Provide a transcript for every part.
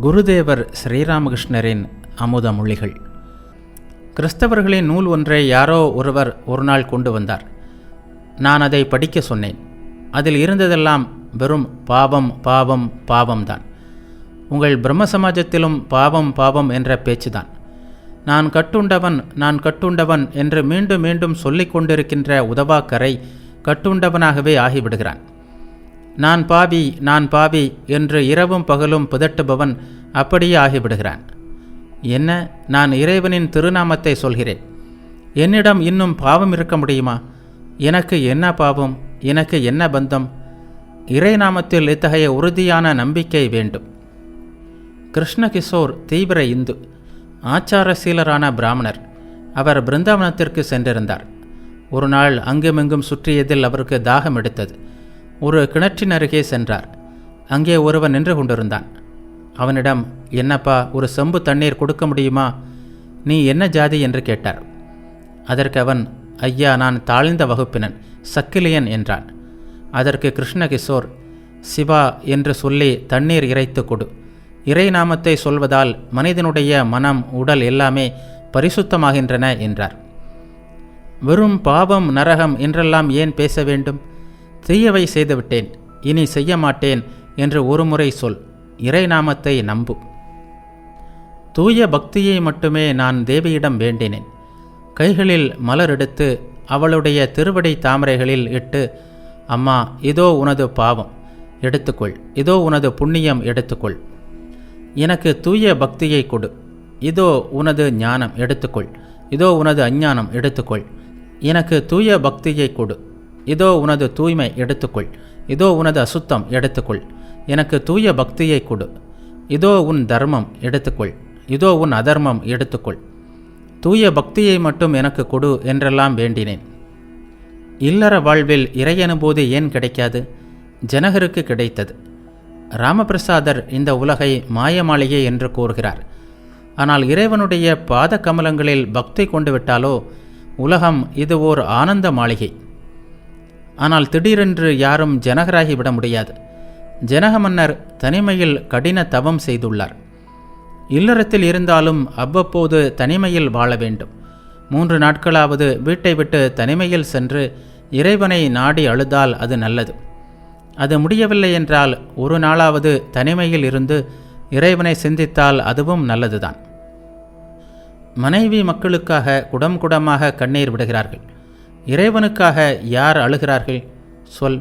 குருதேவர் ஸ்ரீராமகிருஷ்ணரின் அமுத மொழிகள். கிறிஸ்தவர்களின் நூல் ஒன்றை யாரோ ஒருவர் ஒரு நாள் கொண்டு வந்தார். நான் அதை படிக்க சொன்னேன். அதில் இருந்ததெல்லாம் வெறும் பாவம் பாவம் பாவம்தான். உங்கள் பிரம்ம சமாஜத்திலும் பாவம் பாவம் என்ற பேச்சுதான். நான் கட்டுண்டவன் என்று மீண்டும் மீண்டும் சொல்லிக் கொண்டிருக்கின்ற உதவாக்கரை கட்டுண்டவனாகவே ஆகிவிடுகிறான். நான் பாவி என்று இரவும் பகலும் பிதட்டுபவன் அப்படியே ஆகிவிடுகிறான். என்ன, நான் இறைவனின் திருநாமத்தை சொல்கிறேன். என்னிடம் இன்னும் பாவம் இருக்க முடியுமா? எனக்கு என்ன பாவம்? எனக்கு என்ன பந்தம்? இறைநாமத்தில் இத்தகைய உறுதியான நம்பிக்கை வேண்டும். கிருஷ்ணகிஷோர் தீவிர இந்து, ஆச்சாரசீலரான பிராமணர். அவர் பிருந்தாவனத்திற்கு சென்றிருந்தார். ஒரு நாள் அங்குமிங்கும் சுற்றியதில் அவருக்கு தாகம் எடுத்தது. ஒரு கிணற்றின் அருகே சென்றார். அங்கே ஒருவன் நின்று கொண்டிருந்தான். அவனிடம், என்னப்பா, ஒரு செம்பு தண்ணீர் கொடுக்க முடியுமா? நீ என்ன ஜாதி என்று கேட்டார். அதற்கு அவன், ஐயா, நான் தாழ்ந்த வகுப்பினன், சக்கிலியன் என்றான். அதற்கு கிருஷ்ணகிஷோர், சிவா என்று சொல்லி தண்ணீர் இறைத்து கொடு. இறை நாமத்தை சொல்வதால் மனிதனுடைய மனம், உடல் எல்லாமே பரிசுத்தமாகின்றன என்றார். வெறும் பாவம் நரகம் என்றெல்லாம் ஏன் பேச வேண்டும்? தீயவை செய்துவிட்டேன், இனி செய்ய மாட்டேன் என்று ஒருமுறை சொல். இறை நாமத்தை நம்பு. தூய பக்தியை மட்டுமே நான் தேவியிடம் வேண்டினேன். கைகளில் மலர் எடுத்து அவளுடைய திருவடி தாமரைகளில் இட்டு, அம்மா, இதோ உனது பாவம் எடுத்துக்கொள், இதோ உனது புண்ணியம் எடுத்துக்கொள். எனக்கு தூய பக்தியை கொடு. இதோ உனது ஞானம் எடுத்துக்கொள், இதோ உனது அஞ்ஞானம் எடுத்துக்கொள். எனக்கு தூய பக்தியை கொடு. இதோ உனது தூய்மை எடுத்துக்கொள், இதோ உனது அசுத்தம் எடுத்துக்கொள். எனக்கு தூய பக்தியை கொடு. இதோ உன் தர்மம் எடுத்துக்கொள், இதோ உன் அதர்மம் எடுத்துக்கொள். தூய பக்தியை மட்டும் எனக்கு கொடு என்றெல்லாம் வேண்டினேன். இல்லற வாழ்வில் இறையனுபூதி ஏன் கிடைக்காது? ஜனகருக்கு கிடைத்தது. ராமபிரசாதர் இந்த உலகை மாயமாளிகை என்று கூறுகிறார். ஆனால் இறைவனுடைய பாத கமலங்களில் பக்தி கொண்டு விட்டாலோ உலகம் இது ஓர் ஆனந்த மாளிகை. ஆனால் திடீரென்று யாரும் ஜனகராகி விட முடியாது. ஜனக மன்னர் தனிமையில் கடின தவம் செய்துள்ளார். இல்லறத்தில் இருந்தாலும் அவ்வப்போது தனிமையில் வாழ வேண்டும். 3 நாட்களாவது வீட்டை விட்டு தனிமையில் சென்று இறைவனை நாடி அழுதால் அது நல்லது. அது முடியவில்லை என்றால் ஒரு நாளாவது தனிமையில் இருந்து இறைவனை சிந்தித்தால் அதுவும் நல்லதுதான். மனைவி மக்களுக்காக குடம் குடமாக கண்ணீர் விடுகிறார்கள். இறைவனுக்காக யார் அழுகிறார்கள்? சொல்.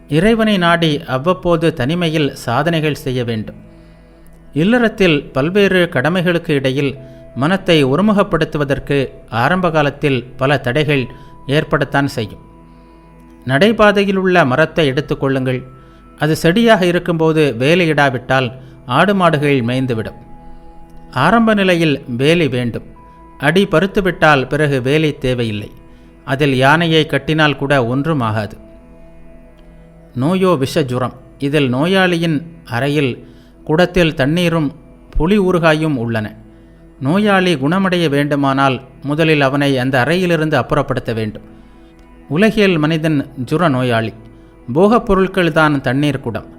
இறைவனை நாடி அவ்வப்போது தனிமையில் சாதனைகள் செய்ய வேண்டும். இல்லறத்தில் பல்வேறு கடமைகளுக்கு இடையில் மனத்தை ஒருமுகப்படுத்துவதற்கு ஆரம்ப காலத்தில் பல தடைகள் ஏற்படத்தான் செய்யும். நடைபாதையில் உள்ள மரத்தை எடுத்துக்கொள்ளுங்கள். அது செடியாக இருக்கும்போது வேலையிடாவிட்டால் ஆடு மாடுகள் மேய்ந்துவிடும். ஆரம்ப நிலையில் வேலி வேண்டும். அடி பருத்துவிட்டால் பிறகு வேலி தேவையில்லை. அதில் யானையை கட்டினால் கூட ஒன்றும் ஆகாது. நோயோ விஷ ஜுரம். இதில் நோயாளியின் அறையில் குடத்தில் தண்ணீரும் புளி ஊறுகாயும் உள்ளன. நோயாளி குணமடைய வேண்டுமானால் முதலில் அவனை அந்த அறையிலிருந்து அப்புறப்படுத்த வேண்டும். உலகியல் மனிதன் ஜுர நோயாளி. போகப் பொருட்கள் தான் தண்ணீர் குடம்.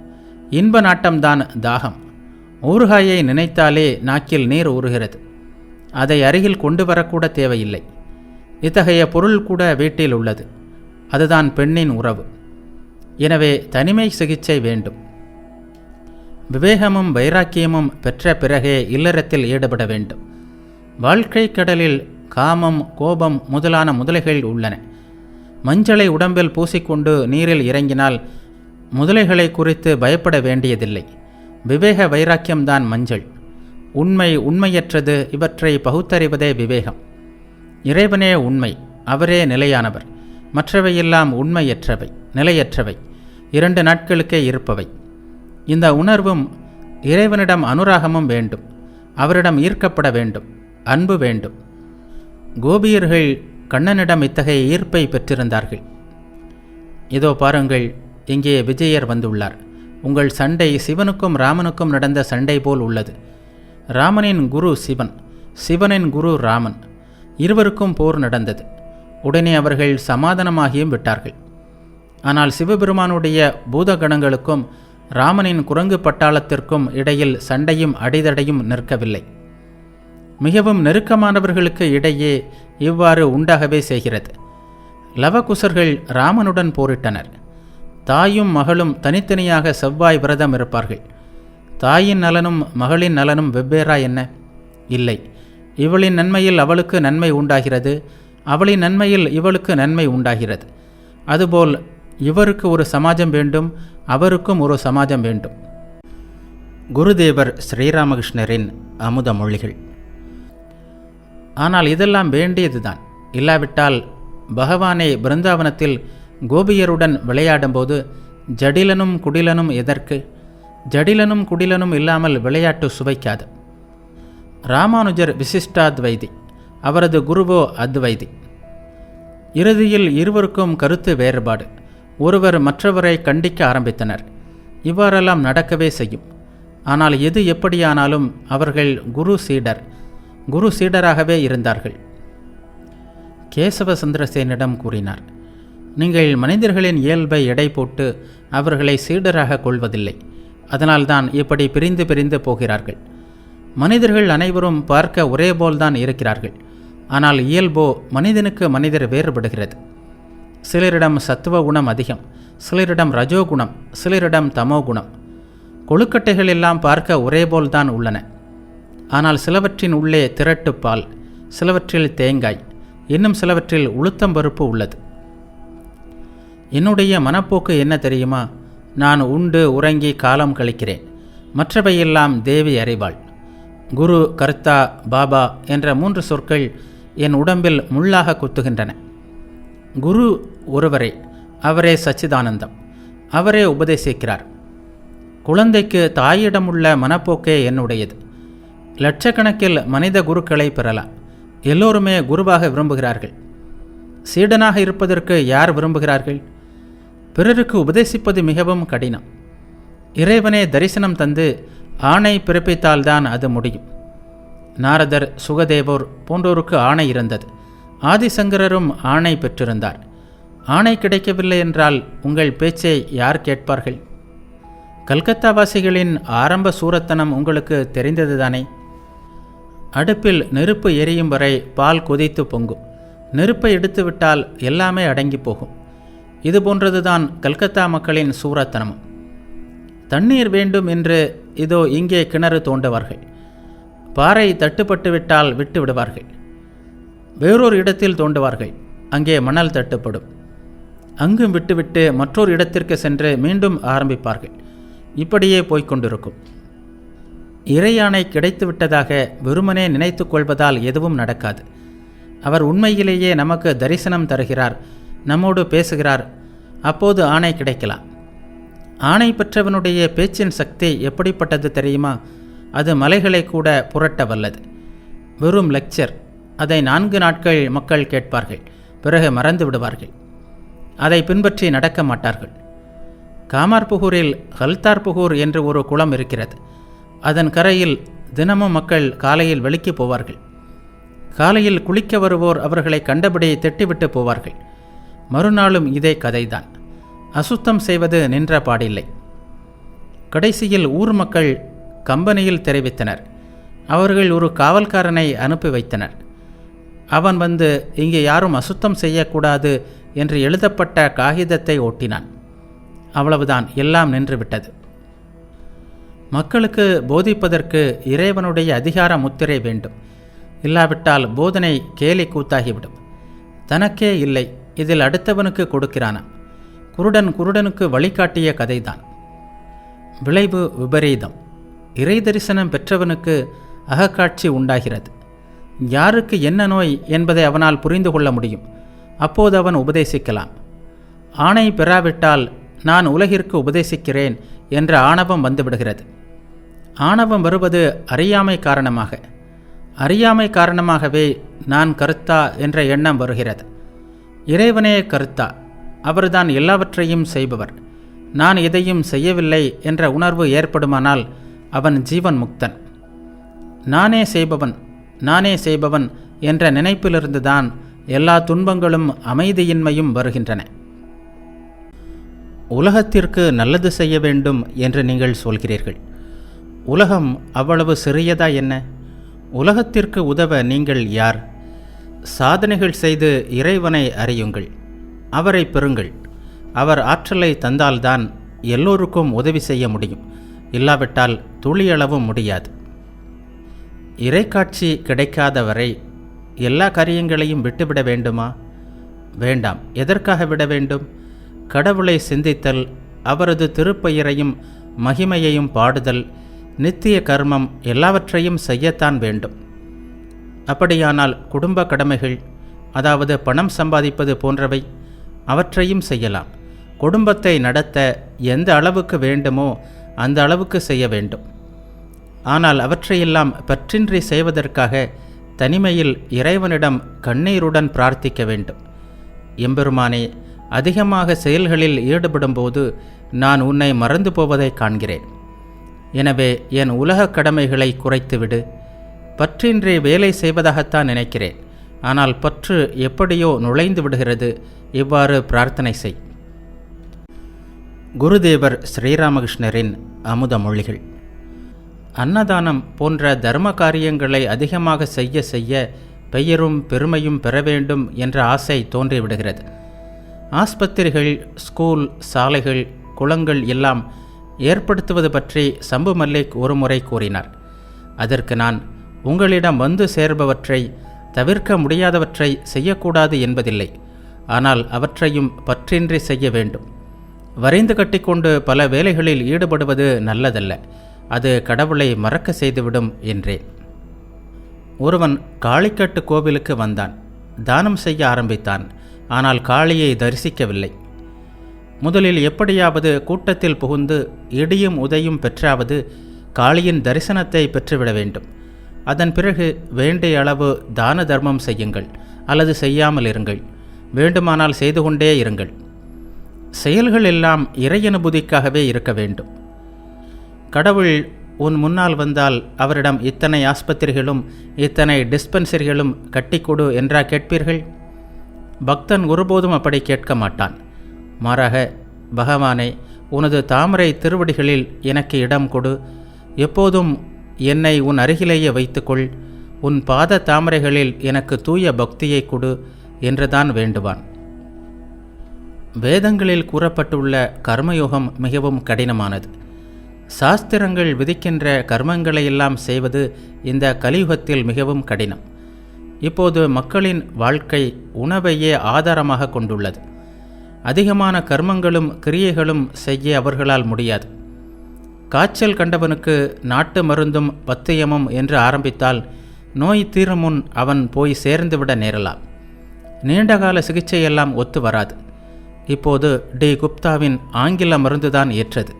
இன்ப நாட்டம்தான் தாகம். ஊறுகாயை நினைத்தாலே நாக்கில் நீர் ஊறுகிறது. அதை அருகில் கொண்டு வரக்கூட தேவையில்லை. இத்தகைய பொருள் கூட வீட்டில் உள்ளது. அதுதான் பெண்ணின் உறவு. எனவே தனிமை சிகிச்சை வேண்டும். விவேகமும் வைராக்கியமும் பெற்ற பிறகே இல்லறத்தில் ஈடுபட வேண்டும். வாழ்க்கை கடலில் காமம், கோபம் முதலான முதலைகள் உள்ளன. மஞ்சளை உடம்பில் பூசிக்கொண்டு நீரில் இறங்கினால் முதலைகளை குறித்து பயப்பட வேண்டியதில்லை. விவேக வைராக்கியம்தான் மஞ்சள். உண்மையற்றது இவற்றை பகுத்தறிவதே விவேகம். இறைவனே உண்மை, அவரே நிலையானவர். மற்றவையெல்லாம் உண்மையற்றவை, நிலையற்றவை, 2 நாட்களுக்கே இருப்பவை. இந்த உணர்வும் இறைவனிடம் அனுராகமும் வேண்டும். அவரிடம் ஈர்க்கப்பட வேண்டும், அன்பு வேண்டும். கோபியர்கள் கண்ணனிடம் இத்தகைய ஈர்ப்பை பெற்றிருந்தார்கள். இதோ பாருங்கள், இங்கே விஜயர் வந்துள்ளார். உங்கள் சண்டை சிவனுக்கும் ராமனுக்கும் நடந்த சண்டை போல் உள்ளது. ராமனின் குரு சிவன், சிவனின் குரு ராமன். இருவருக்கும் போர் நடந்தது. உடனே அவர்கள் சமாதானமாகியும் விட்டார்கள். ஆனால் சிவபெருமானுடைய பூதகணங்களுக்கும் ராமனின் குரங்கு பட்டாளத்திற்கும் இடையில் சண்டையும் அடிதடையும் நிற்கவில்லை. மிகவும் நெருக்கமானவர்களுக்கு இடையே இவ்வாறு உண்டாகவே செய்கிறது. லவகுசர்கள் ராமனுடன் போரிட்டனர். தாயும் மகளும் தனித்தனியாக செவ்வாய் விரதம் இருப்பார்கள். தாயின் நலனும் மகளின் நலனும் வெவ்வேறா என்ன? இல்லை. இவளின் நன்மையில் அவளுக்கு நன்மை உண்டாகிறது, அவளின் நன்மையில் இவளுக்கு நன்மை உண்டாகிறது. அதுபோல் இவருக்கு ஒரு சமாஜம் வேண்டும், அவருக்கும் ஒரு சமாஜம் வேண்டும். குருதேவர் ஸ்ரீராமகிருஷ்ணரின் அமுத மொழிகள். ஆனால் இதெல்லாம் வேண்டியதுதான். இல்லாவிட்டால் பகவானே பிருந்தாவனத்தில் கோபியருடன் விளையாடும்போது ஜடிலனும் குடிலனும் எதற்கு? ஜடிலனும் குடிலனும் இல்லாமல் விளையாட்டு சுவைக்காது. ராமானுஜர் விசிஷ்டாத்வைதி, அவரது குருவோ அத்வைதி. இறுதியில் இருவருக்கும் கருத்து வேறுபாடு. ஒருவர் மற்றவரை கண்டிக்க ஆரம்பித்தனர். இவ்வாறெல்லாம் நடக்கவே செய்யும். ஆனால் எது எப்படியானாலும் அவர்கள் குரு சீடராகவே இருந்தார்கள். கேசவ சந்திரசேனிடம் கூறினார், நீங்கள் மனிதர்களின் இயல்பை எடை போட்டு அவர்களை சீடராக கொள்வதில்லை. அதனால்தான் இப்படி பிரிந்து பிரிந்து போகிறார்கள். மனிதர்கள் அனைவரும் பார்க்க ஒரே போல்தான் இருக்கிறார்கள். ஆனால் இயல்போ மனிதனுக்கு மனிதர் வேறுபடுகிறது. சிலரிடம் சத்துவ குணம் அதிகம், சிலரிடம் ரஜோகுணம், சிலரிடம் தமோகுணம். கொழுக்கட்டைகள் எல்லாம் பார்க்க ஒரே போல்தான் உள்ளன. ஆனால் சிலவற்றின் உள்ளே திரட்டுப்பால், சிலவற்றில் தேங்காய், இன்னும் சிலவற்றில் உளுத்தம்பருப்பு உள்ளது. என்னுடைய மனப்போக்கு என்ன தெரியுமா? நான் உண்டு உறங்கி காலம் கழிக்கிறேன். மற்றவையெல்லாம் தேவி அறிவாள். குரு, கர்த்தா, பாபா என்ற 3 சொற்கள் என் உடம்பில் முள்ளாக குத்துகின்றன. குரு ஒருவரே, அவரே சச்சிதானந்தம். அவரே உபதேசிக்கிறார். குழந்தைக்கு தாயிடமுள்ள மனப்போக்கே என்னுடையது. லட்சக்கணக்கில் மனித குருக்களை பெறலாம். எல்லோருமே குருவாக விரும்புகிறார்கள். சீடனாக இருப்பதற்கு யார் விரும்புகிறார்கள்? பிறருக்கு உபதேசிப்பது மிகவும் கடினம். இறைவனே தரிசனம் தந்து ஆணை பிறப்பித்தால்தான் அது முடியும். நாரதர், சுகதேவோர் போன்றோருக்கு ஆணை இருந்தது. ஆதிசங்கரரும் ஆணை பெற்றிருந்தார். ஆணை கிடைக்கவில்லை என்றால் உங்கள் பேச்சை யார் கேட்பார்கள்? கல்கத்தாவாசிகளின் ஆரம்ப சூரத்தனம் உங்களுக்கு தெரிந்ததுதானே? அடுப்பில் நெருப்பு எரியும் வரை பால் கொதித்து பொங்கும். நெருப்பை எடுத்துவிட்டால் எல்லாமே அடங்கி போகும். இது போன்றதுதான் கல்கத்தா மக்களின் சூரத்தனமும். தண்ணீர் வேண்டும் என்று இதோ இங்கே கிணறு தோண்டுவார்கள். பாறை தட்டுப்பட்டு விட்டால் விட்டு விடுவார்கள். வேறொரு இடத்தில் தோண்டுவார்கள். அங்கே மணல் தட்டுப்படும். அங்கும் விட்டுவிட்டு மற்றொரு இடத்திற்கு சென்று மீண்டும் ஆரம்பிப்பார்கள். இப்படியே போய்கொண்டிருக்கும். இறையாணை கிடைத்து விட்டதாக வெறுமனே நினைத்து கொள்வதால் எதுவும் நடக்காது. அவர் உண்மையிலேயே நமக்கு தரிசனம் தருகிறார், நம்மோடு பேசுகிறார். அப்போது ஆணை கிடைக்கலாம். ஆணை பெற்றவனுடைய பேச்சின் சக்தி எப்படிப்பட்டது தெரியுமா? அது மலைகளை கூட புரட்ட வல்லது. வெறும் லெக்சர். அதை 4 நாட்கள் மக்கள் கேட்பார்கள். பிறகு மறந்து விடுவார்கள். அதை பின்பற்றி நடக்க மாட்டார்கள். காமார்புகூரில் ஹல்தார்புகூர் என்று ஒரு குளம் இருக்கிறது. அதன் கரையில் தினமும் மக்கள் காலையில் வெளிக்கு போவார்கள். காலையில் குளிக்க வருவோர் அவர்களை கண்டபடி திட்டிவிட்டு போவார்கள். மறுநாளும் இதே கதைதான். அசுத்தம் செய்வது நின்ற பாடில்லை. கடைசியில் ஊர் மக்கள் கம்பெனியில் தெரிவித்தனர். அவர்கள் ஒரு காவல்காரனை அனுப்பி வைத்தனர். அவன் வந்து இங்கே யாரும் அசுத்தம் செய்யக்கூடாது என்று எழுதப்பட்ட காகிதத்தை ஒட்டினான். அவ்வளவுதான், எல்லாம் நின்றுவிட்டது. மக்களுக்கு போதிப்பதற்கு இறைவனுடைய அதிகார முத்திரை வேண்டும். இல்லாவிட்டால் போதனை கேலி கூத்தாகிவிடும். தனக்கே இல்லை, இதில் அடுத்தவனுக்கு கொடுக்கிறானாம். குருடனுக்கு வழிகாட்டிய கதைதான். விளைவு விபரீதம். இறை தரிசனம் பெற்றவனுக்கு அகக்காட்சி உண்டாகிறது. யாருக்கு என்ன நோய் என்பதை அவனால் புரிந்து கொள்ள முடியும். அப்போது அவன் உபதேசிக்கலாம். ஆணை பெறாவிட்டால் நான் உலகிற்கு உபதேசிக்கிறேன் என்ற ஆணவம் வந்துவிடுகிறது. ஆணவம் வருவது அறியாமை காரணமாக. அறியாமை காரணமாகவே நான் கர்த்தா என்ற எண்ணம் வருகிறது. இறைவனே கர்த்தா. அவர்தான் எல்லாவற்றையும் செய்பவர். நான் எதையும் செய்யவில்லை என்ற உணர்வு ஏற்படுமானால் அவன் ஜீவன் முக்தன். நானே செய்பவன் என்ற நினைப்பிலிருந்துதான் எல்லா துன்பங்களும் அமைதியின்மையும் வருகின்றன. உலகத்திற்கு நல்லது செய்ய வேண்டும் என்று நீங்கள் சொல்கிறீர்கள். உலகம் அவ்வளவு சிறியதா என்ன? உலகத்திற்கு உதவ நீங்கள் யார்? சாதனைகள் செய்து இறைவனை அறியுங்கள், அவரை பெறுங்கள். அவர் ஆற்றலை தந்தால்தான் எல்லோருக்கும் உதவி செய்ய முடியும், இல்லாவிட்டால் துளியளவும் முடியாது. இறைக்காட்சி கிடைக்காத வரை எல்லா காரியங்களையும் விட்டுவிட வேண்டுமா? வேண்டாம். எதற்காக விட வேண்டும்? கடவுளை சிந்தித்தல், அவரது திருப்பெயரையும் மகிமையையும் பாடுதல், நித்திய கர்மம் எல்லாவற்றையும் செய்யத்தான் வேண்டும். அப்படியானால் குடும்ப கடமைகள், அதாவது பணம் சம்பாதிப்பது போன்றவை, அவற்றையும் செய்யலாம். குடும்பத்தை நடத்த எந்த அளவுக்கு வேண்டுமோ அந்த அளவுக்கு செய்ய வேண்டும். ஆனால் அவற்றையெல்லாம் பற்றின்றி செய்வதற்காக தனிமையில் இறைவனிடம் கண்ணீருடன் பிரார்த்திக்க வேண்டும். எம்பெருமானே, அதிகமாக செயல்களில் ஈடுபடும்போது நான் உன்னை மறந்து போவதை காண்கிறேன். எனவே என் உலக கடமைகளை குறைத்துவிடு. பற்றின்றி வேலை செய்வதாகத்தான் நினைக்கிறேன், ஆனால் பற்று எப்படியோ நுழைந்து விடுகிறது. இவ்வாறு பிரார்த்தனை செய். குருதேவர் ஸ்ரீராமகிருஷ்ணரின் அமுத மொழிகள். அன்னதானம் போன்ற தர்ம காரியங்களை அதிகமாக செய்ய செய்ய பெயரும் பெருமையும் பெற வேண்டும் என்ற ஆசை தோன்றிவிடுகிறது. ஆஸ்பத்திரிகள், ஸ்கூல், சாலைகள், குளங்கள் எல்லாம் ஏற்படுத்துவது பற்றி சம்பு மல்லிக் ஒரு முறை கூறினார். அதற்கு நான், உங்களிடம் வந்து சேர்பவற்றை, தவிர்க்க முடியாதவற்றை செய்யக்கூடாது என்பதில்லை, ஆனால் அவற்றையும் பற்றின்றி செய்ய வேண்டும். வரைந்து கட்டிக்கொண்டு பல வேலைகளில் ஈடுபடுவது நல்லதல்ல, அது கடவுளை மறக்க செய்துவிடும் என்றேன். ஒருவன் காளிக்கட்டு கோவிலுக்கு வந்தான். தானம் செய்ய ஆரம்பித்தான். ஆனால் காளியை தரிசிக்கவில்லை. முதலில் எப்படியாவது கூட்டத்தில் புகுந்து இடியும் உதையும் பெற்றாவது காளியின் தரிசனத்தை பெற்றுவிட வேண்டும். அதன் பிறகு வேண்டிய அளவு தான தர்மம் செய்யுங்கள், அல்லது செய்யாமல் இருங்கள். வேண்டுமானால் செய்து கொண்டே இருங்கள். செயல்கள் எல்லாம் இறையனுபூதிக்காகவே இருக்க வேண்டும். கடவுள் உன் முன்னால் வந்தால் அவரிடம் இத்தனை ஆஸ்பத்திரிகளும் இத்தனை டிஸ்பென்சரிகளும் கட்டிக்கொடு என்றா கேட்பீர்கள்? பக்தன் ஒருபோதும் அப்படி கேட்க மாட்டான். மாறாக, பகவானே, உனது தாமரை திருவடிகளில் எனக்கு இடம் கொடு, எப்போதும் என்னை உன் அருகிலேயே வைத்துக்கொள், உன் பாத தாமரைகளில் எனக்கு தூய பக்தியை கொடு என்றுதான் வேண்டுவான். வேதங்களில் கூறப்பட்டுள்ள கர்மயோகம் மிகவும் கடினமானது. சாஸ்திரங்கள் விதிக்கின்ற கர்மங்களையெல்லாம் செய்வது இந்த கலியுகத்தில் மிகவும் கடினம். இப்போது மக்களின் வாழ்க்கை உணவையே ஆதாரமாக கொண்டுள்ளது. அதிகமான கர்மங்களும் கிரியைகளும் செய்ய அவர்களால் முடியாது. காய்ச்சல் கண்டவனுக்கு நாட்டு மருந்தும் பத்தியமும் என்று ஆரம்பித்தால் நோய் தீரும் முன் அவன் போய் சேர்ந்துவிட நேரலாம். நீண்டகால சிகிச்சையெல்லாம் ஒத்து வராது. இப்போது டி குப்தாவின் ஆங்கில மருந்துதான் ஏற்றது.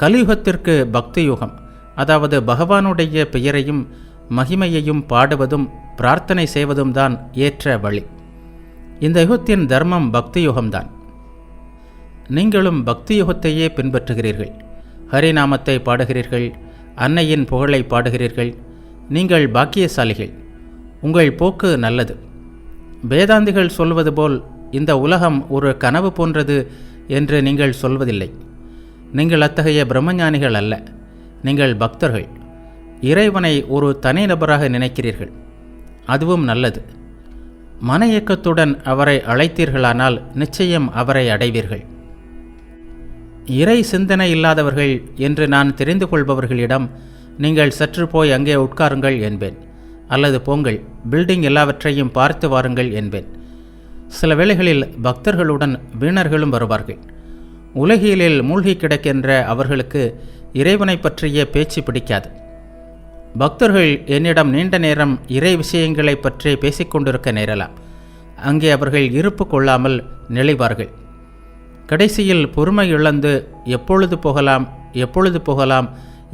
கலியுகத்திற்கு பக்தி யுகம், அதாவது பகவானுடைய பெயரையும் மகிமையையும் பாடுவதும் பிரார்த்தனை செய்வதும் தான் ஏற்ற வழி. இந்த யுகத்தின் தர்மம் பக்தி யுகம்தான். நீங்களும் பக்தி யுகத்தையே பின்பற்றுகிறீர்கள். ஹரிநாமத்தை பாடுகிறீர்கள், அன்னையின் புகழை பாடுகிறீர்கள். நீங்கள் பாக்கியசாலிகள். உங்கள் போக்கு நல்லது. வேதாந்திகள் சொல்வது போல் இந்த உலகம் ஒரு கனவு போன்றது என்று நீங்கள் சொல்வதில்லை. நீங்கள் அத்தகைய பிரம்மஞானிகள் அல்ல. நீங்கள் பக்தர்கள். இறைவனை ஒரு தனிநபராக நினைக்கிறீர்கள். அதுவும் நல்லது. மன இயக்கத்துடன் அவரை அழைத்தீர்களானால் நிச்சயம் அவரை அடைவீர்கள். இறை சிந்தனை இல்லாதவர்கள் என்று நான் தெரிந்து கொள்பவர்களிடம் நீங்கள் சற்று போய் அங்கே உட்காருங்கள் என்பேன், அல்லது போங்கள், பில்டிங் எல்லாவற்றையும் பார்த்து வாருங்கள் என்பேன். சில வேளைகளில் பக்தர்களுடன் வீணர்களும் வருவார்கள். உலகியலில் மூழ்கி கிடக்கின்ற அவர்களுக்கு இறைவனை பற்றிய பேச்சு பிடிக்காது. பக்தர்கள் என்னிடம் நீண்ட நேரம் இறை விஷயங்களை பற்றி பேசிக்கொண்டிருக்க நேரலாம். அங்கே அவர்கள் இருப்பு கொள்ளாமல் நெளிவார்கள். கடைசியில் பொறுமை இழந்து எப்பொழுது போகலாம்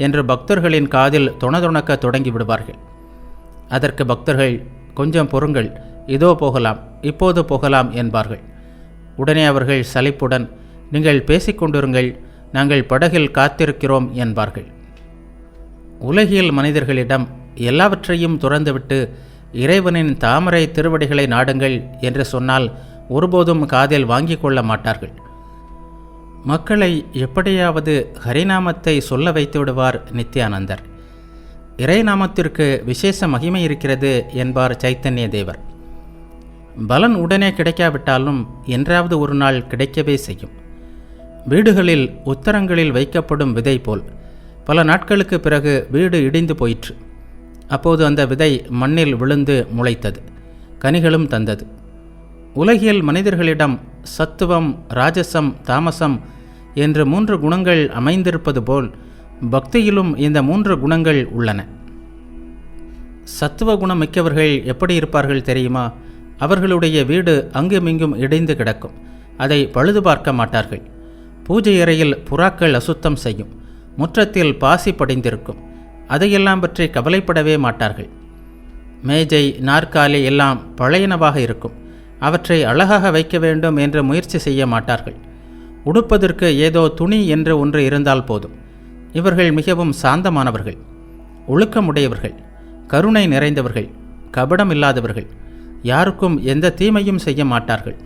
என்று பக்தர்களின் காதில் தொணதொணக்க தொடங்கி விடுவார்கள். அதற்கு பக்தர்கள், கொஞ்சம் பொறுங்கள், இதோ போகலாம், இப்போது போகலாம் என்பார்கள். உடனே அவர்கள் சலிப்புடன், நீங்கள் பேசிக்கொண்டிருங்கள், நாங்கள் படகில் காத்திருக்கிறோம் என்பார்கள். உலகியல் மனிதர்களிடம் எல்லாவற்றையும் துறந்துவிட்டு இறைவனின் தாமரை திருவடிகளை நாடுங்கள் என்று சொன்னால் ஒருபோதும் காதில் வாங்கிக் கொள்ள மாட்டார்கள். மக்களை எப்படியாவது ஹரிநாமத்தை சொல்ல வைத்து விடுவார் நித்யானந்தர். இறைநாமத்திற்கு விசேஷ மகிமை இருக்கிறது என்பார் சைத்தன்ய தேவர். பலன் உடனே கிடைக்காவிட்டாலும் என்றாவது ஒரு நாள் கிடைக்கவே செய்யும். வீடுகளில் உத்தரங்களில் வைக்கப்படும் விதை போல் பல நாட்களுக்கு பிறகு வீடு இடிந்து போயிற்று. அப்போது அந்த விதை மண்ணில் விழுந்து முளைத்தது, கனிகளும் தந்தது. உலகியல் மனிதர்களிடம் சத்துவம், ராஜசம், தாமசம் என்று 3 குணங்கள் அமைந்திருப்பது போல் பக்தியிலும் இந்த 3 குணங்கள் உள்ளன. சத்துவ குணம் மிக்கவர்கள் எப்படி இருப்பார்கள் தெரியுமா? அவர்களுடைய வீடு அங்குமிங்கும் இடிந்து கிடக்கும். அதை பழுது பார்க்க மாட்டார்கள். பூஜை அறையில் புறாக்கள் அசுத்தம் செய்யும். முற்றத்தில் பாசி படிந்திருக்கும். அதையெல்லாம் பற்றி கவலைப்படவே மாட்டார்கள். மேஜை, நாற்காலி எல்லாம் பழையனவாக இருக்கும். அவற்றை அழகாக வைக்க வேண்டும் என்று முயற்சி செய்ய மாட்டார்கள். உடுப்பதற்கு ஏதோ துணி என்று ஒன்று இருந்தால் போதும். இவர்கள் மிகவும் சாந்தமானவர்கள், ஒழுக்கமுடையவர்கள், கருணை நிறைந்தவர்கள், கபடம் இல்லாதவர்கள், யாருக்கும் எந்த தீமையும் செய்ய மாட்டார்கள்.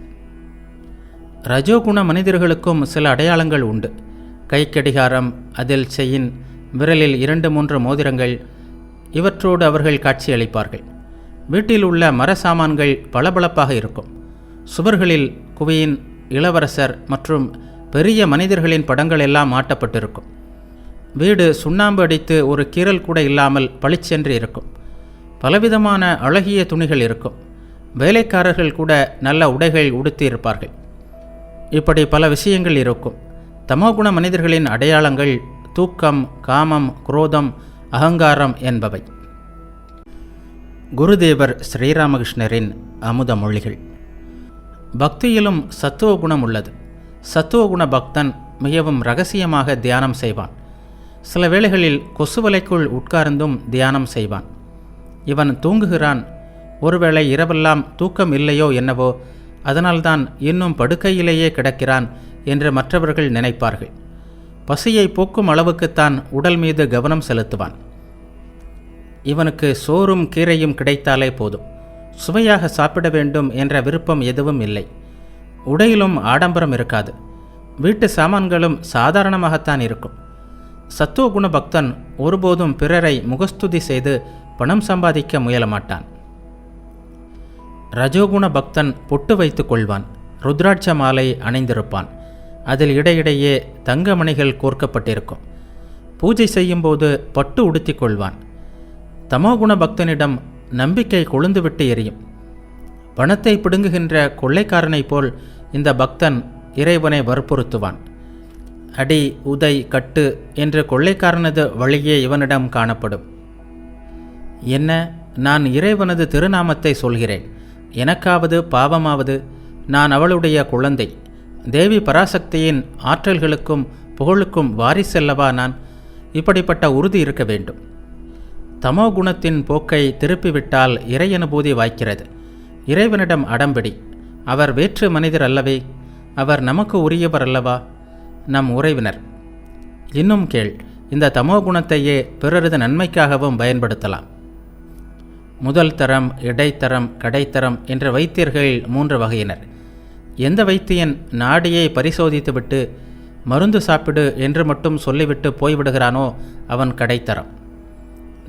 ரஜோகுண மனிதர்களுக்கும் சில அடையாளங்கள் உண்டு. கைக்கடிகாரம், அதில் செயின், விரலில் 2-3 மோதிரங்கள், இவற்றோடு அவர்கள் காட்சியளிப்பார்கள். வீட்டில் உள்ள மர சாமான்கள் பளபளப்பாக இருக்கும். சுவர்களில் குவீன், இளவரசர் மற்றும் பெரிய மனிதர்களின் படங்கள் எல்லாம் மாட்டப்பட்டிருக்கும். வீடு சுண்ணாம்பு அடித்து ஒரு கீறல் கூட இல்லாமல் பளிச்சென்று இருக்கும். பலவிதமான அழகிய துணிகள் இருக்கும். வேலைக்காரர்கள் கூட நல்ல உடைகள் உடுத்தி இருப்பார்கள். இப்படி பல விஷயங்கள் இருக்கும். தமோகுண மனிதர்களின் அடையாளங்கள் தூக்கம், காமம், குரோதம், அகங்காரம் என்பவை. குருதேவர் ஸ்ரீராமகிருஷ்ணரின் அமுத மொழிகள். பக்தியிலும் சத்துவகுணம் உள்ளது. சத்துவகுண பக்தன் மிகவும் இரகசியமாக தியானம் செய்வான். சில வேளைகளில் கொசுவலைக்குள் உட்கார்ந்தும் தியானம் செய்வான். இவன் தூங்குகிறான். ஒருவேளை இரவெல்லாம் தூக்கம் இல்லையோ என்னவோ, அதனால்தான் இன்னும் படுக்கையிலேயே கிடக்கிறான் என்று மற்றவர்கள் நினைப்பார்கள். பசியை போக்கும் அளவுக்குத்தான் உடல் மீது கவனம் செலுத்துவான். இவனுக்கு சோறும் கீரையும் கிடைத்தாலே போதும். சுவையாக சாப்பிட வேண்டும் என்ற விருப்பம் எதுவும் இல்லை. உடையிலும் ஆடம்பரம் இருக்காது. வீட்டு சாமான்களும் சாதாரணமாகத்தான் இருக்கும். சத்துவகுண பக்தன் ஒருபோதும் பிறரை முகஸ்துதி செய்து பணம் சம்பாதிக்க முயலமாட்டான். ரஜோகுண பக்தன் பொட்டு வைத்துக் கொள்வான். ருத்ராட்ச மாலை அணிந்திருப்பான். அதில் இடையிடையே தங்கமணிகள் கோர்க்கப்பட்டிருக்கும். பூஜை செய்யும்போது பட்டு உடுத்திக் கொள்வான். தமோகுண பக்தனிடம் நம்பிக்கை கொழுந்துவிட்டு எரியும். பணத்தை பிடுங்குகின்ற கொள்ளைக்காரனைப் போல் இந்த பக்தன் இறைவனை வற்புறுத்துவான். அடி, உதை, கட்டு என்று கொள்ளைக்காரனது வழியே இவனிடம் காணப்படும். என்ன, நான் இறைவனது திருநாமத்தை சொல்கிறேன், எனக்காவது பாவமாவது, நான் அவளுடைய குழந்தை, தேவி பராசக்தியின் ஆற்றல்களுக்கும் புகழுக்கும் வாரிசல்லவா நான், இப்படிப்பட்ட உறுதி இருக்க வேண்டும். தமோ குணத்தின் போக்கை திருப்பிவிட்டால் இறை அனுபூதி வாய்க்கிறது. இறைவனிடம் அடம்பிடி. அவர் வேற்று மனிதர் அல்லவே, அவர் நமக்கு உரியவர் அல்லவா, நம் உறவினர். இன்னும் கேள், இந்த தமோ குணத்தையே பிறரது நன்மைக்காகவும் பயன்படுத்தலாம். முதல் தரம், இடைத்தரம், கடைத்தரம் என்ற வைத்தியர்கள் 3 வகையினர். எந்த வைத்தியன் நாடியை பரிசோதித்துவிட்டு மருந்து சாப்பிடு என்று மட்டும் சொல்லிவிட்டு போய்விடுகிறானோ அவன் கடைத்தரம்.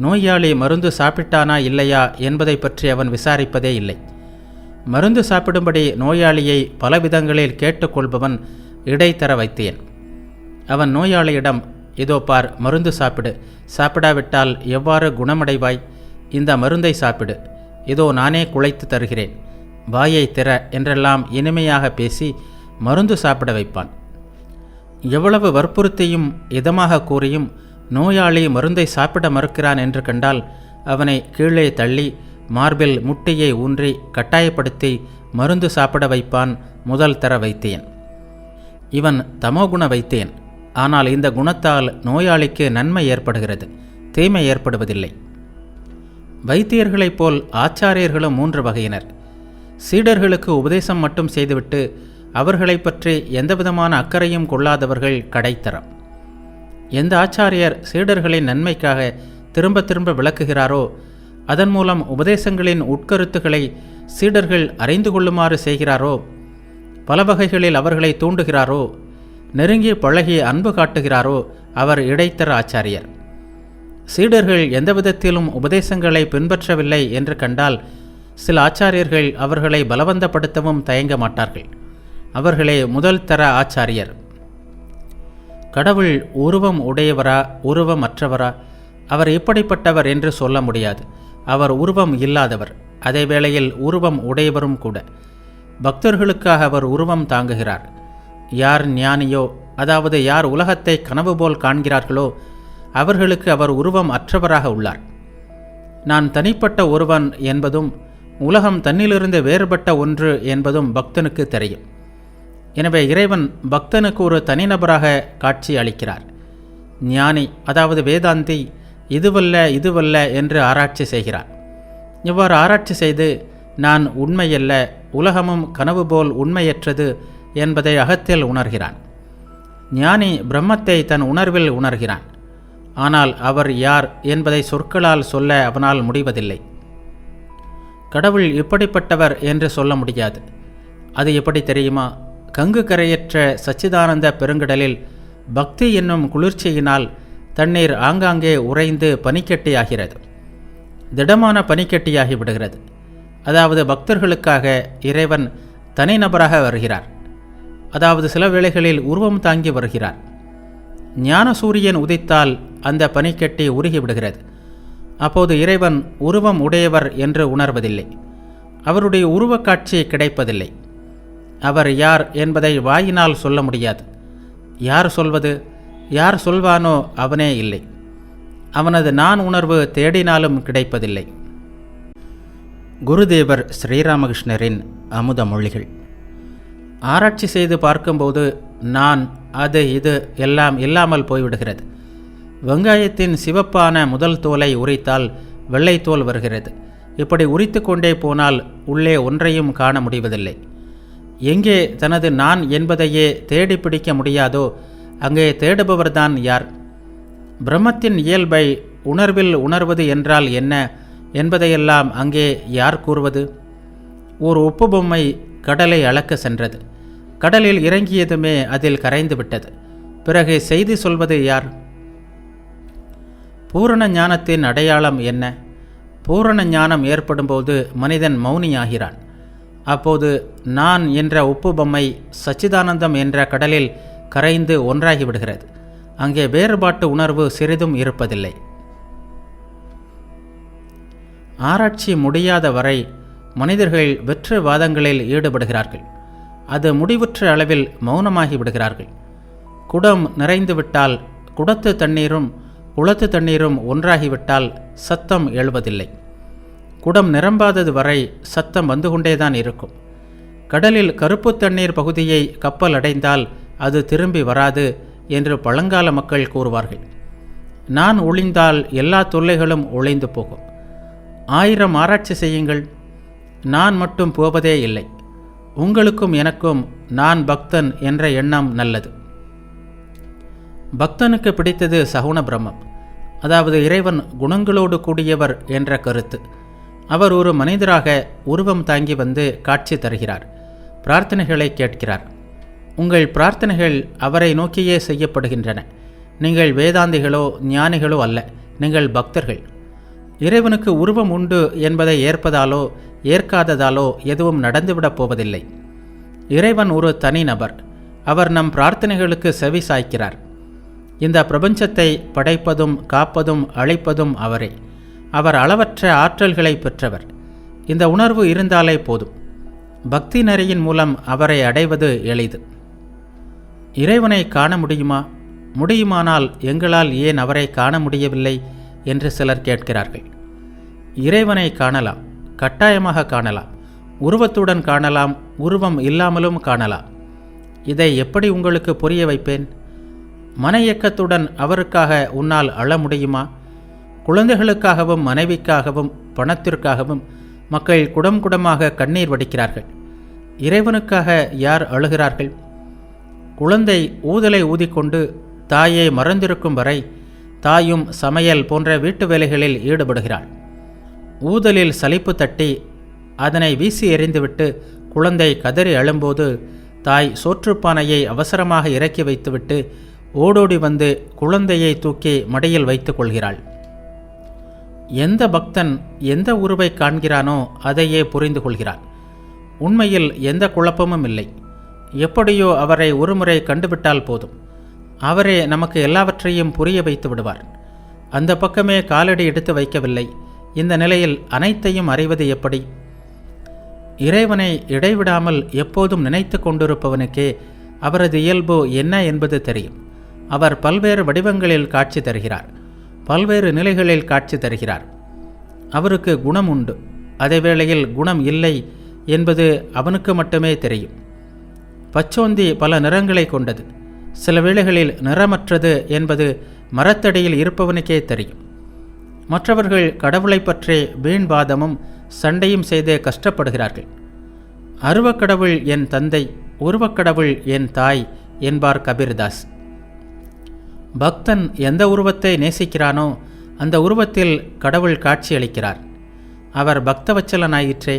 நோயாளி மருந்து சாப்பிட்டானா இல்லையா என்பதை பற்றி அவன் விசாரிப்பதே இல்லை. மருந்து சாப்பிடும்படி நோயாளியை பலவிதங்களில் கேட்டுக்கொள்பவன் இடைத்தர வைத்தியன். அவன் நோயாளியிடம், இதோ பார், மருந்து சாப்பிடு, சாப்பிடாவிட்டால் எவ்வாறு குணமடைவாய், இந்த மருந்தை சாப்பிடு, இதோ நானே குழைத்து தருகிறேன், வாயை திற என்றெல்லாம் இனிமையாக பேசி மருந்து சாப்பிட வைப்பான். எவ்வளவு வற்புறுத்தியும் இதமாக கூறியும் நோயாளி மருந்தை சாப்பிட மறுக்கிறான் என்று கண்டால் அவனை கீழே தள்ளி மார்பில் முட்டியை ஊன்றி கட்டாயப்படுத்தி மருந்து சாப்பிட வைப்பான் முதல் தர வைத்தியன். இவன் தமோகுண வைத்தியன். ஆனால் இந்த குணத்தால் நோயாளிக்கு நன்மை ஏற்படுகிறது, தீமை ஏற்படுவதில்லை. வைத்தியர்களைப் போல் ஆச்சாரியர்களும் 3 வகையினர். சீடர்களுக்கு உபதேசம் மட்டும் செய்துவிட்டு அவர்களை பற்றி எந்தவிதமான அக்கறையும் கொள்ளாதவர்கள் கடைத்தரம். எந்த ஆச்சாரியர் சீடர்களின் நன்மைக்காக திரும்ப திரும்ப விளக்குகிறாரோ, அதன் மூலம் உபதேசங்களின் உட்கருத்துக்களை சீடர்கள் அறிந்து கொள்ளுமாறு செய்கிறாரோ, பல வகைகளில் அவர்களை தூண்டுகிறாரோ, நெருங்கி பழகி அன்பு காட்டுகிறாரோ அவர் இடைத்தர ஆச்சாரியர். சீடர்கள் எந்த விதத்திலும் உபதேசங்களை பின்பற்றவில்லை என்று கண்டால் சில ஆச்சாரியர்கள் அவர்களை பலவந்தப்படுத்தவும் தயங்க மாட்டார்கள். அவர்களே முதல் தர ஆச்சாரியர். கடவுள் உருவம் உடையவரா உருவம் அற்றவரா? அவர் எப்படிப்பட்டவர் என்று சொல்ல முடியாது. அவர் உருவம் இல்லாதவர், அதே வேளையில் உருவம் உடையவரும் கூட. பக்தர்களுக்காக அவர் உருவம் தாங்குகிறார். யார் ஞானியோ, அதாவது யார் உலகத்தை கனவு போல் காண்கிறார்களோ அவர்களுக்கு அவர் உருவம் அற்றவராக உள்ளார். நான் தனிப்பட்ட ஒருவன் என்பதும் உலகம் தன்னிலிருந்து வேறுபட்ட ஒன்று என்பதும் பக்தனுக்கு தெரியும். எனவே இறைவன் பக்தனுக்கு ஒரு தனிநபராக காட்சி அளிக்கிறார். ஞானி, அதாவது வேதாந்தி, இதுவல்ல என்று ஆராய்ச்சி செய்கிறார். இவ்வாறு ஆராய்ச்சி செய்து நான் உண்மையல்ல, உலகமும் கனவு போல் உண்மையற்றது என்பதை அகத்தில் உணர்கிறான். ஞானி பிரம்மத்தை தன் உணர்வில் உணர்கிறான். ஆனால் அவர் யார் என்பதை சொற்களால் சொல்ல அவனால் முடிவதில்லை. கடவுள் இப்படிப்பட்டவர் என்று சொல்ல முடியாது. அது எப்படி தெரியுமா? கங்கு கரையற்ற சச்சிதானந்த பெருங்கடலில் பக்தி என்னும் குளிர்ச்சியினால் தண்ணீர் ஆங்காங்கே உறைந்து பனிக்கட்டியாகிறது. திடமான பனிக்கட்டியாகி விடுகிறது. அதாவது பக்தர்களுக்காக இறைவன் தனிநபராக வருகிறார். அதாவது சில வேளைகளில் உருவம் தாங்கி வருகிறார். ஞான சூரியன் உதித்தால் அந்த பனிக்கட்டி உருகிவிடுகிறது. அப்போது இறைவன் உருவம் உடையவர் என்று உணர்வதில்லை. அவருடைய உருவக்காட்சி கிடைப்பதில்லை. அவர் யார் என்பதை வாயினால் சொல்ல முடியாது. யார் சொல்வது? யார் சொல்வானோ அவனே இல்லை. அவனது நான் உணர்வு தேடினாலும் கிடைப்பதில்லை. குருதேவர் ஸ்ரீராமகிருஷ்ணரின் அமுத மொழிகள். ஆராய்ச்சி செய்து பார்க்கும்போது நான், அது, இது எல்லாம் இல்லாமல் போய்விடுகிறது. வெங்காயத்தின் சிவப்பான முதல் தோலை உரித்தால் வெள்ளை தோல் வருகிறது. இப்படி உரித்து கொண்டே போனால் உள்ளே ஒன்றையும் காண முடிவதில்லை. எங்கே தனது நான் என்பதையே தேடி பிடிக்க முடியாதோ அங்கே தேடுபவர்தான் யார்? பிரம்மத்தின் இயல்பை உணர்வில் உணர்வது என்றால் என்ன என்பதையெல்லாம் அங்கே யார் கூறுவது? ஓர் உப்பு பொம்மை கடலை அளக்க சென்றது. கடலில் இறங்கியதுமே அதில் கரைந்து விட்டது. பிறகு செய்தி சொல்வது யார்? பூரண ஞானத்தின் அடையாளம் என்ன? பூரண ஞானம் ஏற்படும்போது மனிதன் மௌனியாகிறான். அப்போது நான் என்ற உப்பு பொம்மை சச்சிதானந்தம் என்ற கடலில் கரைந்து ஒன்றாகிவிடுகிறது. அங்கே வேறுபாட்டு உணர்வு சிறிதும் இருப்பதில்லை. ஆராய்ச்சி முடியாத வரை மனிதர்கள் வெற்று வாதங்களில் ஈடுபடுகிறார்கள். அது முடிவுற்ற அளவில் மௌனமாகி விடுகிறார்கள். குடம் நிறைந்துவிட்டால் குடத்து தண்ணீரும் குளத்து தண்ணீரும் ஒன்றாகிவிட்டால் சத்தம் எழுவதில்லை. குடம் நிரம்பாதது வரை சத்தம் வந்து கொண்டேதான் இருக்கும். கடலில் கருப்பு தண்ணீர் பகுதியை கப்பல் அடைந்தால் அது திரும்பி வராது என்று பழங்கால மக்கள் கூறுவார்கள். நான் ஒளிந்தால் எல்லா தொல்லைகளும் ஒளிந்து போகும். 1000 ஆராய்ச்சி செய்யுங்கள், நான் மட்டும் போவதே இல்லை. உங்களுக்கும் எனக்கும் நான் பக்தன் என்ற எண்ணம் நல்லது. பக்தனுக்கு பிடித்தது சகுண பிரம்மம், அதாவது இறைவன் குணங்களோடு கூடியவர் என்ற கருத்து. அவர் ஒரு மனிதராக உருவம் தாங்கி வந்து காட்சி தருகிறார். பிரார்த்தனைகளை கேட்கிறார். உங்கள் பிரார்த்தனைகள் அவரை நோக்கியே செய்யப்படுகின்றன. நீங்கள் வேதாந்திகளோ ஞானிகளோ அல்ல, நீங்கள் பக்தர்கள். இறைவனுக்கு உருவம் உண்டு என்பதை ஏற்பதாலோ ஏற்காததாலோ எதுவும் நடந்துவிடப் போவதில்லை. இறைவன் ஒரு தனி நபர். அவர் நம் பிரார்த்தனைகளுக்கு செவி சாய்க்கிறார். இந்த பிரபஞ்சத்தை படைப்பதும் காப்பதும் அழிப்பதும் அவரே. அவர் அளவற்ற ஆற்றல்களை பெற்றவர். இந்த உணர்வு இருந்தாலே போதும். பக்தி நெறியின் மூலம் அவரை அடைவது எளிது. இறைவனை காண முடியுமா? முடியுமானால் எங்களால் ஏன் அவரை காண முடியவில்லை என்று சிலர் கேட்கிறார்கள். இறைவனை காணலாம், கட்டாயமாக காணலாம். உருவத்துடன் காணலாம், உருவம் இல்லாமலும் காணலாம். இதை எப்படி உங்களுக்கு புரிய வைப்பேன்? மன இயக்கத்துடன் அவருக்காக உன்னால் அழ முடியுமா? குழந்தைகளுக்காகவும் மனைவிக்காகவும் பணத்திற்காகவும் மக்கள் குடம் குடமாக கண்ணீர் வடிக்கிறார்கள். இறைவனுக்காக யார் அழுகிறார்கள்? குழந்தை ஊதலை ஊதிக்கொண்டு தாயை மறந்திருக்கும் வரை தாயும் சமையல் போன்ற வீட்டு வேலைகளில் ஈடுபடுகிறாள். ஊதலில் சலிப்பு தட்டி அதனை வீசி எறிந்துவிட்டு குழந்தை கதறி அழும்போது தாய் சோற்றுப்பானையை அவசரமாக இறக்கி வைத்துவிட்டு ஓடோடி வந்து குழந்தையை தூக்கி மடியில் வைத்துக் கொள்கிறாள். எந்த பக்தன் எந்த உருவை காண்கிறானோ அதையே புரிந்து கொள்கிறான். உண்மையில் எந்த குழப்பமும் இல்லை. எப்படியோ அவரை ஒருமுறை கண்டுவிட்டால் போதும். அவரே நமக்கு எல்லாவற்றையும் புரிய வைத்து விடுவார். அந்த பக்கமே காலடி எடுத்து வைக்கவில்லை. இந்த நிலையில் அனைத்தையும் அறிவது எப்படி? இறைவனை இடைவிடாமல் எப்போதும் நினைத்து கொண்டிருப்பவனுக்கே அவரது இயல்பு என்ன என்பது தெரியும். அவர் பல்வேறு வடிவங்களில் காட்சி தருகிறார், பல்வேறு நிலைகளில் காட்சி தருகிறார். அவருக்கு குணம் உண்டு, அதே வேளையில் குணம் இல்லை என்பது அவனுக்கு மட்டுமே தெரியும். பச்சோந்தி பல நிறங்களை கொண்டது, சில வேளைகளில் நிறமற்றது என்பது மரத்தடியில் இருப்பவனுக்கே தெரியும். மற்றவர்கள் கடவுளை பற்றி வீண்வாதமும் சண்டையும் செய்து கஷ்டப்படுகிறார்கள். அருவக்கடவுள் என் தந்தை, உருவக்கடவுள் என் தாய் என்பார் கபீர்தாஸ். பக்தன் எந்த உருவத்தை நேசிக்கிறானோ அந்த உருவத்தில் கடவுள் காட்சியளிக்கிறார். அவர் பக்தவச்சலனாயிற்றே.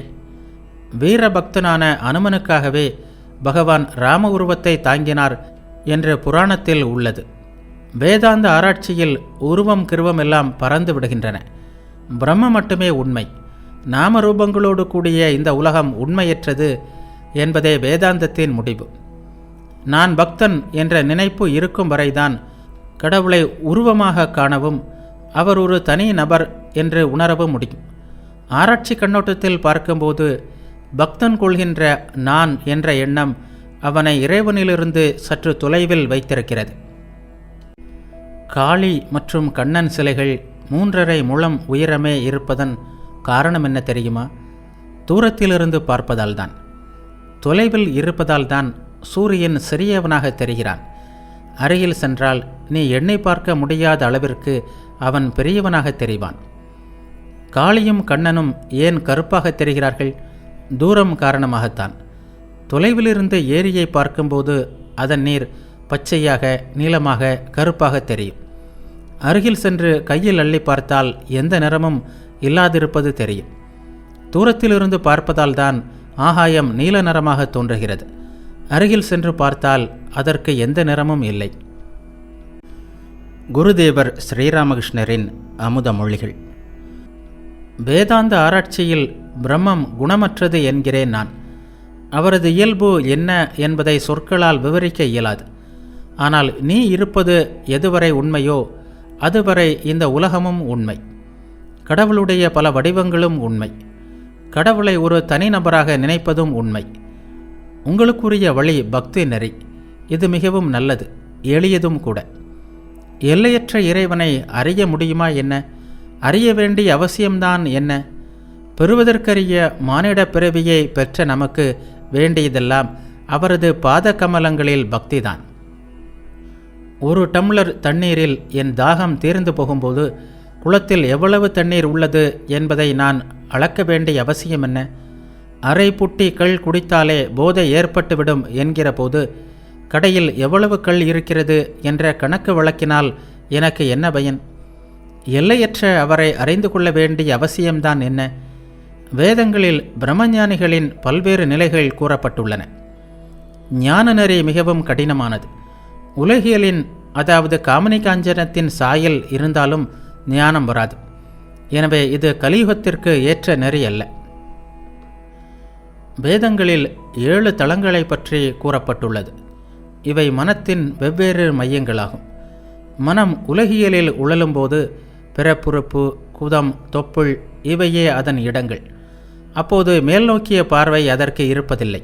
வீர பக்தனான அனுமனுக்காகவே பகவான் ராம உருவத்தை தாங்கினார் என்று புராணத்தில் உள்ளது. வேதாந்த ஆராய்ச்சியில் உருவம் கிருவம் எல்லாம் பறந்து விடுகின்றன. பிரம்ம மட்டுமே உண்மை. நாம ரூபங்களோடு கூடிய இந்த உலகம் உண்மையற்றது என்பதே வேதாந்தத்தின் முடிவு. நான் பக்தன் என்ற நினைப்பு இருக்கும் வரைதான் கடவுளை உருவமாக காணவும் அவர் ஒரு தனி நபர் என்று உணரவும் முடியும். ஆராய்ச்சி கண்ணோட்டத்தில் பார்க்கும்போது பக்தன் கொள்கின்ற நான் என்ற எண்ணம் அவனை இறைவனிலிருந்து சற்று தொலைவில் வைத்திருக்கிறது. காளி மற்றும் கண்ணன் சிலைகள் 3.5 முழம் உயரமே இருப்பதன் காரணம் என்ன தெரியுமா? தூரத்திலிருந்து பார்ப்பதால்தான். தொலைவில் இருப்பதால்தான் சூரியன் சிறியவனாக தெரிகிறான். அருகில் சென்றால் நீ எண்ணி பார்க்க முடியாத அளவிற்கு அவன் பெரியவனாக தெரிவான். காளியும் கண்ணனும் ஏன் கருப்பாக தெரிகிறார்கள்? தூரம் காரணமாகத்தான். தொலைவிலிருந்து ஏரியை பார்க்கும்போது அதன் நீர் பச்சையாக, நீளமாக, கருப்பாக தெரியும். அருகில் சென்று கையில் அள்ளி பார்த்தால் எந்த நிறமும் இல்லாதிருப்பது தெரியும். தூரத்திலிருந்து பார்ப்பதால் தான் ஆகாயம் நீல நிறமாக தோன்றுகிறது. அருகில் சென்று பார்த்தால் அதற்கு எந்த நிறமும் இல்லை. குருதேவர் ஸ்ரீராமகிருஷ்ணரின் அமுத மொழிகள். வேதாந்த ஆராய்ச்சியில் பிரம்மம் குணமற்றது என்கிறேன் நான். அவரது இயல்பு என்ன என்பதை சொற்களால் விவரிக்க இயலாது. ஆனால் நீ இருப்பது எதுவரை உண்மையோ அதுவரை இந்த உலகமும் உண்மை. கடவுளுடைய பல வடிவங்களும் உண்மை. கடவுளை ஒரு தனிநபராக நினைப்பதும் உண்மை. உங்களுக்குரிய வழி பக்தி நெறி. இது மிகவும் நல்லது, எளியதும் கூட. எல்லையற்ற இறைவனை அறிய முடியுமா என்ன? அறிய வேண்டிய அவசியம்தான் என்ன? பெறுவதற்கரிய மானிட பிறவியை பெற்ற நமக்கு வேண்டியதெல்லாம் அவரது பாத கமலங்களில் பக்திதான். ஒரு டம்ளர் தண்ணீரில் என் தாகம் தீர்ந்து போகும்போது குளத்தில் எவ்வளவு தண்ணீர் உள்ளது என்பதை நான் அளக்க வேண்டிய அவசியம் என்ன? அரை புட்டி கள் குடித்தாலே போதை ஏற்பட்டுவிடும் என்கிற போது கடையில் எவ்வளவு கள் இருக்கிறது என்ற கணக்கு வழக்கினால் எனக்கு என்ன பயன்? எல்லையற்ற அவரை அறிந்து கொள்ள வேண்டிய அவசியம்தான் என்ன? வேதங்களில் பிரம்மஞானிகளின் பல்வேறு நிலைகள் கூறப்பட்டுள்ளன. ஞான நெறி மிகவும் கடினமானது. உலகியலின், அதாவது காமினி காஞ்சனத்தின் சாயல் இருந்தாலும் ஞானம் வராது. எனவே இது கலியுகத்திற்கு ஏற்ற நெறி அல்ல. வேதங்களில் 7 தளங்களை பற்றி கூறப்பட்டுள்ளது. இவை மனத்தின் வெவ்வேறு மையங்களாகும். மனம் உலகியலில் உழலும்போது பிறப்புறுப்பு, குதம், தொப்புள் இவையே அதன் இடங்கள். அப்போது மேல்நோக்கிய பார்வை அதற்கு இருப்பதில்லை.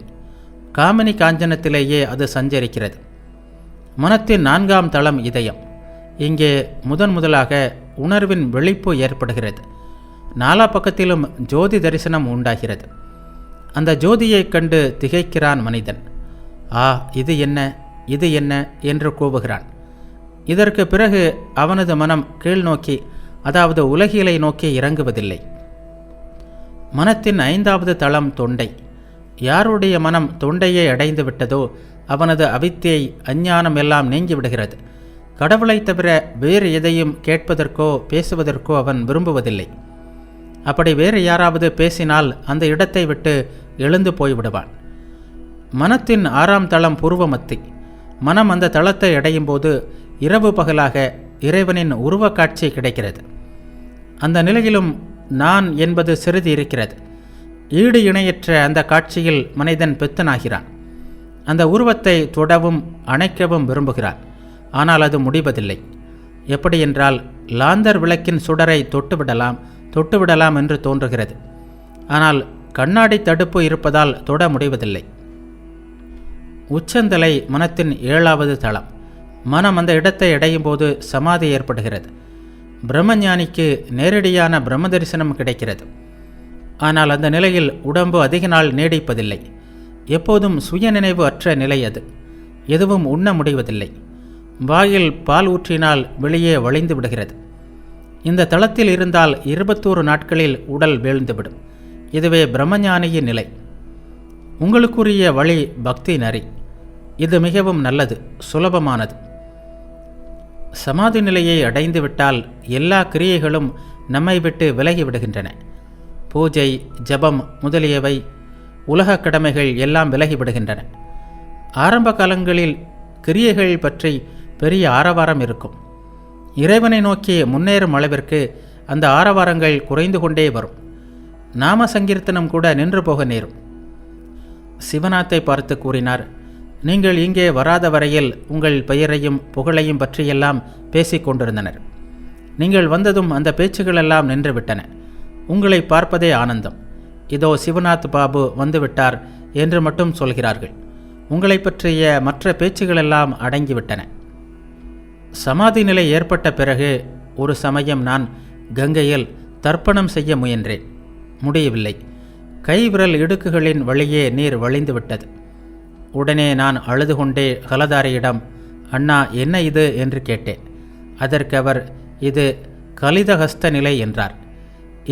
காமினி காஞ்சனத்திலேயே அது சஞ்சரிக்கிறது. மனத்தின் 4ஆம் தளம் இதயம். இங்கே முதலாக உணர்வின் வெளிப்பு ஏற்படுகிறது. 4 பக்கத்திலும் ஜோதி தரிசனம் உண்டாகிறது. அந்த ஜோதியைக் கண்டு திகைக்கிறான் மனிதன். ஆ, இது என்ன, இது என்ன என்று கூவுகிறான். இதற்கு பிறகு அவனது மனம் கீழ் நோக்கி, அதாவது உலகியலை நோக்கி இறங்குவதில்லை. மனத்தின் 5வது தளம் தொண்டை. யாருடைய மனம் தொண்டையை அடைந்து விட்டதோ அவனது அவித்தியை, அஞ்ஞானம் எல்லாம் நீங்கிவிடுகிறது. கடவுளை தவிர வேறு எதையும் கேட்பதற்கோ பேசுவதற்கோ அவன் விரும்புவதில்லை. அப்படி வேறு யாராவது பேசினால் அந்த இடத்தை விட்டு எழுந்து போய்விடுவான். மனத்தின் 6ஆம் தளம் பூர்வமத்தி. மனம் அந்த தளத்தை அடையும் போது இரவு பகலாக இறைவனின் உருவக் காட்சி கிடைக்கிறது. அந்த நிலையிலும் நான் என்பது சிறிது இருக்கிறது. ஈடு இணையற்ற அந்த காட்சியில் மனிதன் பித்தனாகிறான். அந்த உருவத்தை தொடவும் அணைக்கவும் விரும்புகிறான். ஆனால் அது முடிவதில்லை. எப்படியென்றால், லாந்தர் விளக்கின் சுடரை தொட்டுவிடலாம் என்று தோன்றுகிறது. ஆனால் கண்ணாடி தடுப்பு இருப்பதால் தொட முடிவதில்லை. உச்சந்தலை மனத்தின் 7வது தளம். மனம் அந்த இடத்தை அடையும் போது சமாதி ஏற்படுகிறது. பிரம்மஞானிக்கு நேரடியான பிரம்ம தரிசனம் கிடைக்கிறது. ஆனால் அந்த நிலையில் உடம்பு அதிக நாள் நீடிப்பதில்லை. எப்போதும் சுயநினைவு அற்ற நிலை அது. எதுவும் உண்ண முடிவதில்லை. வாயில் பால் ஊற்றினால் வெளியே வழிந்து விடுகிறது. இந்த தளத்தில் இருந்தால் 21 நாட்களில் உடல் வீழ்ந்துவிடும். இதுவே பிரம்மஞானியின் நிலை. உங்களுக்குரிய வழி பக்தி நெறி. இது மிகவும் நல்லது, சுலபமானது. சமாதி நிலையை அடைந்துவிட்டால் எல்லா கிரியைகளும் நம்மை விட்டு விலகிவிடுகின்றன. பூஜை, ஜபம் முதலியவை, உலக கடமைகள் எல்லாம் விலகிவிடுகின்றன. ஆரம்ப காலங்களில் கிரியைகள் பற்றி பெரிய ஆரவாரம் இருக்கும். இறைவனை நோக்கி முன்னேறும் அளவிற்கு அந்த ஆரவாரங்கள் குறைந்து கொண்டே வரும். நாம சங்கீர்த்தனம் கூட நின்று போக நேரும். சிவநாத்தை பார்த்து கூறினார், நீங்கள் இங்கே வராத வரையில் உங்கள் பெயரையும் புகழையும் பற்றியெல்லாம் பேசிக் கொண்டிருந்தனர். நீங்கள் வந்ததும் அந்த பேச்சுகளெல்லாம் நின்றுவிட்டன. உங்களை பார்ப்பதே ஆனந்தம். இதோ சிவநாத் பாபு வந்துவிட்டார் என்று மட்டும் சொல்கிறார்கள். உங்களை பற்றிய மற்ற பேச்சுகளெல்லாம் அடங்கிவிட்டன. சமாதி நிலை ஏற்பட்ட பிறகு ஒரு சமயம் நான் கங்கையில் தர்ப்பணம் செய்ய முயன்றேன். முடியவில்லை. கைவிரல் இடுக்குகளின் வழியே நீர் வழிந்துவிட்டது. உடனே நான் அழுது கொண்டே ஹலதாரியிடம், அண்ணா, என்ன இது என்று கேட்டேன். அதற்கு அவர், இது கலிதஹஸ்த நிலை என்றார்.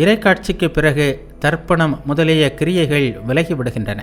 இறைக்காட்சிக்கு பிறகு தர்ப்பணம் முதலிய கிரியைகள் விலகிவிடுகின்றன.